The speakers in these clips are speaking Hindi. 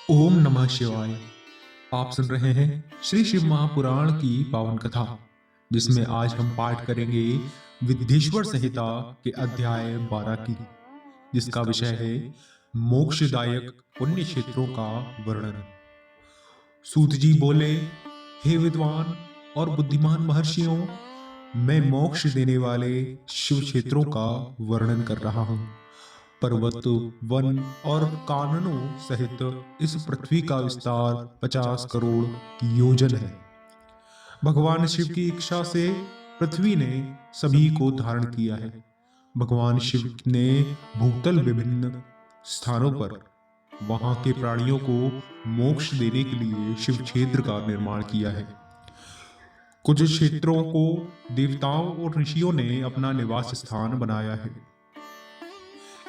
ओम नमः शिवाय। आप सुन रहे हैं श्री शिव महापुराण की पावन कथा, जिसमें आज हम पाठ करेंगे विद्येश्वर संहिता के अध्याय 12 की, जिसका विषय है मोक्षदायक पुण्य क्षेत्रों का वर्णन। सूत जी बोले, हे विद्वान और बुद्धिमान महर्षियों, मैं मोक्ष देने वाले शिव क्षेत्रों का वर्णन कर रहा हूँ। पर्वत, वन और काननों सहित इस पृथ्वी का विस्तार 50 करोड़ योजन है। भगवान शिव की इच्छा से पृथ्वी ने सभी को धारण किया है। भगवान शिव ने भूतल विभिन्न स्थानों पर वहां के प्राणियों को मोक्ष देने के लिए शिव क्षेत्र का निर्माण किया है। कुछ क्षेत्रों को देवताओं और ऋषियों ने अपना निवास स्थान बनाया है,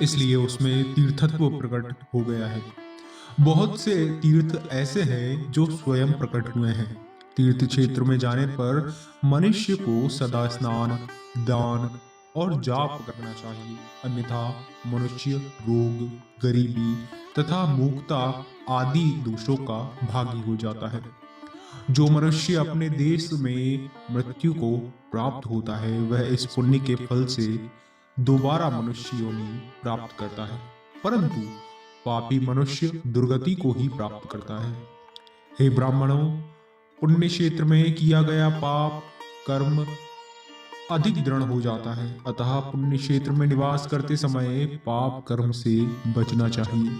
इसलिए उसमें तीर्थत्व प्रकट हो गया है। बहुत से तीर्थ ऐसे हैं जो स्वयं प्रकट हुए हैं। तीर्थ क्षेत्र में जाने पर मनुष्य को सदा स्नान, दान और जाप करना चाहिए, अन्यथा मनुष्य रोग, गरीबी तथा मूर्खता आदि दोषों का भागी हो जाता है। जो मनुष्य अपने देश में मृत्यु को प्राप्त होता है, वह इस पुण्य के फल से दोबारा मनुष्य योनि प्राप्त करता है, परंतु पापी मनुष्य दुर्गति को ही प्राप्त करता है। हे ब्राह्मणों, पुण्य क्षेत्र में किया गया पाप कर्म अधिक दृढ़ हो जाता है, अतः पुण्य क्षेत्र में निवास करते समय पाप कर्म से बचना चाहिए।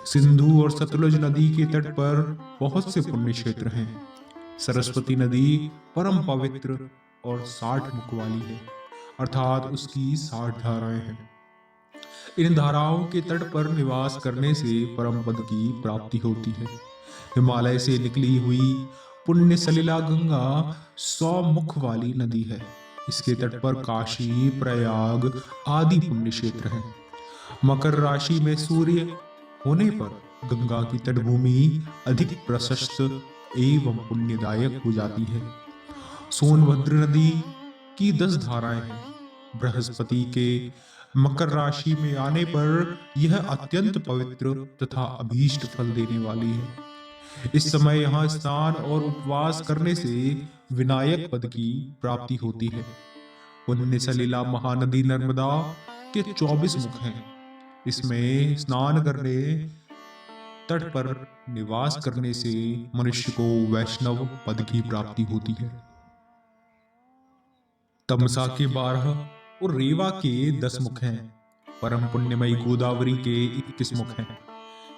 सिंधु और सतलुज नदी के तट पर बहुत से पुण्य क्षेत्र हैं। सरस्वती नदी परम पवित्र और 60 मुख वाली है, अर्थात उसकी 60 धाराएं हैं। इन धाराओं के तट पर निवास करने से परम पद की प्राप्ति होती है। हिमालय से निकली हुई पुण्य सलिला गंगा 100 मुख वाली नदी है। इसके तट पर काशी, प्रयाग आदि पुण्य क्षेत्र हैं। मकर राशि में सूर्य होने पर गंगा की तटभूमि अधिक प्रशस्त एवं पुण्यदायक हो जाती है। सोनभद्र नदी की 10 धाराएं हैं। बृहस्पति के मकर राशि में आने पर यह अत्यंत पवित्र तथा अभीष्ट फल देने वाली है। इस समय यहाँ स्नान और उपवास करने से विनायक पद की प्राप्ति होती है। पुण्य सलिला महानदी नर्मदा के 24 मुख हैं। इसमें स्नान करने, तट पर निवास करने से मनुष्य को वैष्णव पद की प्राप्ति होती है। तमसा के 12 और रेवा के 10 मुख हैं। परम पुण्यमयी गोदावरी के 21 मुख हैं।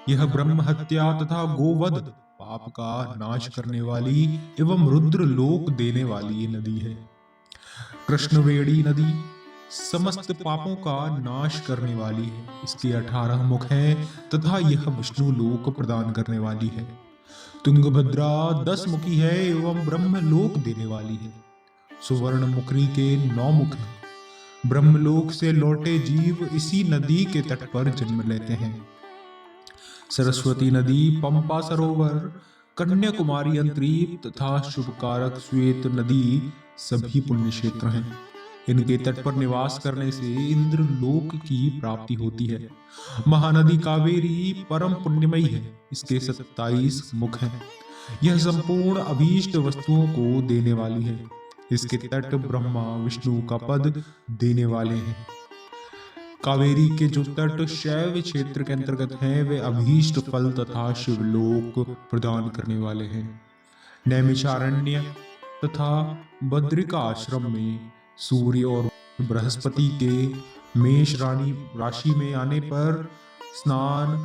यह ब्रह्म हत्या तथा गोवध पाप का नाश करने वाली एवं रुद्र लोक देने वाली नदी है। कृष्णवेणी नदी समस्त पापों का नाश करने वाली है। इसके 18 मुख हैं तथा यह विष्णु लोक प्रदान करने वाली है। तुंगभद्रा 10 मुखी है एवं ब्रह्म लोक देने वाली है। सुवर्ण मुखरी के 9 मुख हैं। ब्रह्मलोक से लौटे जीव इसी नदी के तट पर जन्म लेते हैं। सरस्वती नदी, पंपा सरोवर, कन्याकुमारी अंतरीप तथा शुभकारक श्वेत नदी सभी पुण्य क्षेत्र हैं। इनके तट पर निवास करने से इंद्र लोक की प्राप्ति होती है। महानदी कावेरी परम पुण्यमयी है। इसके 27 मुख हैं। यह संपूर्ण अभीष्ट वस्तुओं को देने वाली है। इसके तट ब्रह्मा विष्णु का पद देने वाले हैं। कावेरी के जो तट शैव क्षेत्र के अंतर्गत हैं, वे अभीष्ट फल तथा शिवलोक प्रदान करने वाले हैं। नैमिषारण्य तथा बद्रिका आश्रम में सूर्य और बृहस्पति के मेष राशि में आने पर स्नान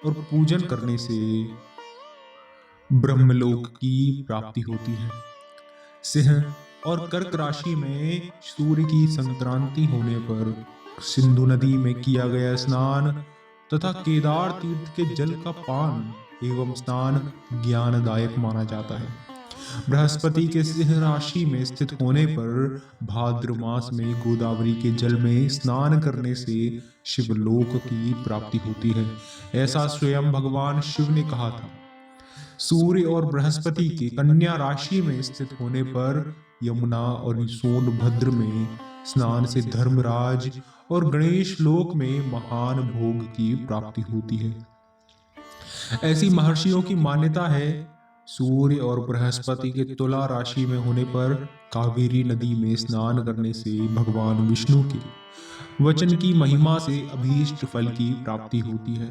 और पूजन करने से ब्रह्मलोक की प्राप्ति होती है। सिंह और कर्क राशि में सूर्य की संक्रांति होने पर सिंधु नदी में किया गया स्नान तथा केदार तीर्थ के जल का पान एवं स्नान ज्ञानदायक माना जाता है। बृहस्पति के सिंह राशि में स्थित होने पर भाद्र मास में गोदावरी के जल में स्नान करने से शिवलोक की प्राप्ति होती है। ऐसा स्वयं भगवान शिव ने कहा था। सूर्य और बृहस्पति के कन्या राशि में स्थित होने पर यमुना और सोनभद्र में स्नान से धर्मराज और गणेश लोक में महान भोग की प्राप्ति होती है। ऐसी महर्षियों की मान्यता है, सूर्य और बृहस्पति के तुला राशि में होने पर कावेरी नदी में स्नान करने से भगवान विष्णु के वचन की महिमा से अभीष्ट फल की प्राप्ति होती है।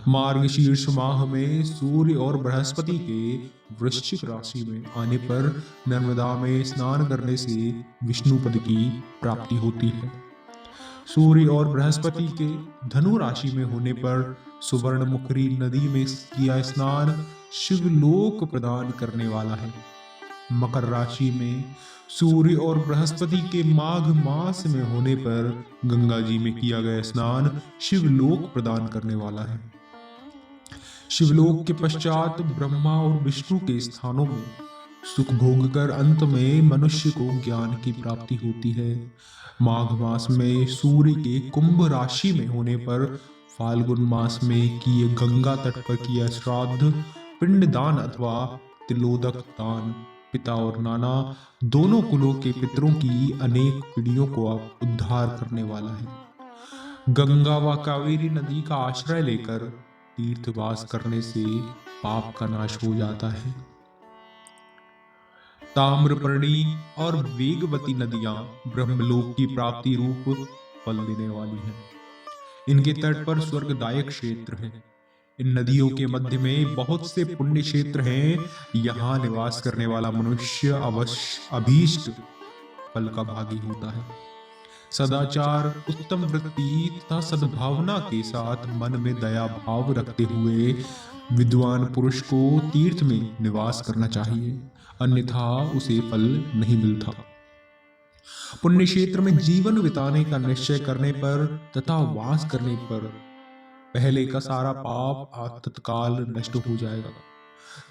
मार्गशीर्ष माह में सूर्य और बृहस्पति के वृश्चिक राशि में आने पर नर्मदा में स्नान करने से विष्णु पद की प्राप्ति होती है। सूर्य और बृहस्पति के धनु राशि में होने पर सुवर्णमुखी नदी में किया स्नान शिवलोक प्रदान करने वाला है। मकर राशि में सूर्य और बृहस्पति के माघ मास में होने पर गंगा जी में किया गया स्नान शिवलोक प्रदान करने वाला है। शिवलोक के पश्चात ब्रह्मा और विष्णु के स्थानों में सुख भोग कर अंत में मनुष्य को ज्ञान की प्राप्ति होती है। माघ मास में सूर्य के कुंभ राशि में होने पर फाल्गुन मास में किए गंगा तट पर किया श्राद्ध पिंडदान अथवा तिलोदक दान पिता और नाना दोनों कुलों के पितरों की अनेक पीढ़ियों को उद्धार करने वाला है। गंगा व कावेरी नदी का आश्रय लेकर तीर्थवास करने से पाप का नाश हो जाता है। ताम्रपर्णी और वेगवती नदियां ब्रह्मलोक की प्राप्ति रूप फल देने वाली हैं। इनके तट पर स्वर्गदायक क्षेत्र है। इन नदियों के मध्य में बहुत से पुण्य क्षेत्र हैं। यहाँ निवास करने वाला मनुष्य अवश्य अभीष्ट फल का भागी होता है। सदाचार, उत्तम वृत्ति तथा सद्भावना के साथ मन में दया भाव रखते हुए विद्वान पुरुष को तीर्थ में निवास करना चाहिए, अन्यथा उसे फल नहीं मिलता। पुण्य क्षेत्र में जीवन बिताने का निश्चय करने पर तथा वास करने पर पहले का सारा पाप तत्काल नष्ट हो जाएगा,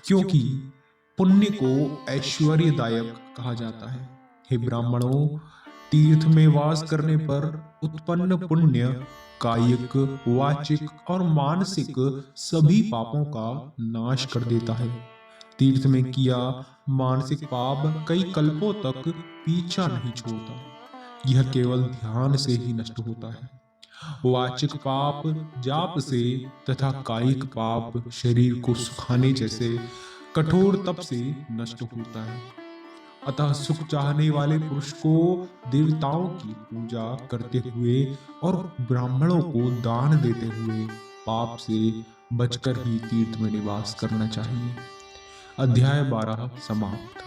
क्योंकि पुण्य को ऐश्वर्यदायक कहा जाता है। हे ब्राह्मणों, तीर्थ में वास करने पर उत्पन्न पुण्य कायिक, वाचिक और मानसिक सभी पापों का नाश कर देता है। तीर्थ में किया मानसिक पाप कई कल्पों तक पीछा नहीं छोड़ता, यह केवल ध्यान से ही नष्ट होता है। वाचिक पाप जाप से तथा कायिक पाप शरीर को सुखाने जैसे कठोर तप से नष्ट होता है। अतः सुख चाहने वाले पुरुष को देवताओं की पूजा करते हुए और ब्राह्मणों को दान देते हुए पाप से बचकर ही तीर्थ में निवास करना चाहिए। अध्याय 12 समाप्त।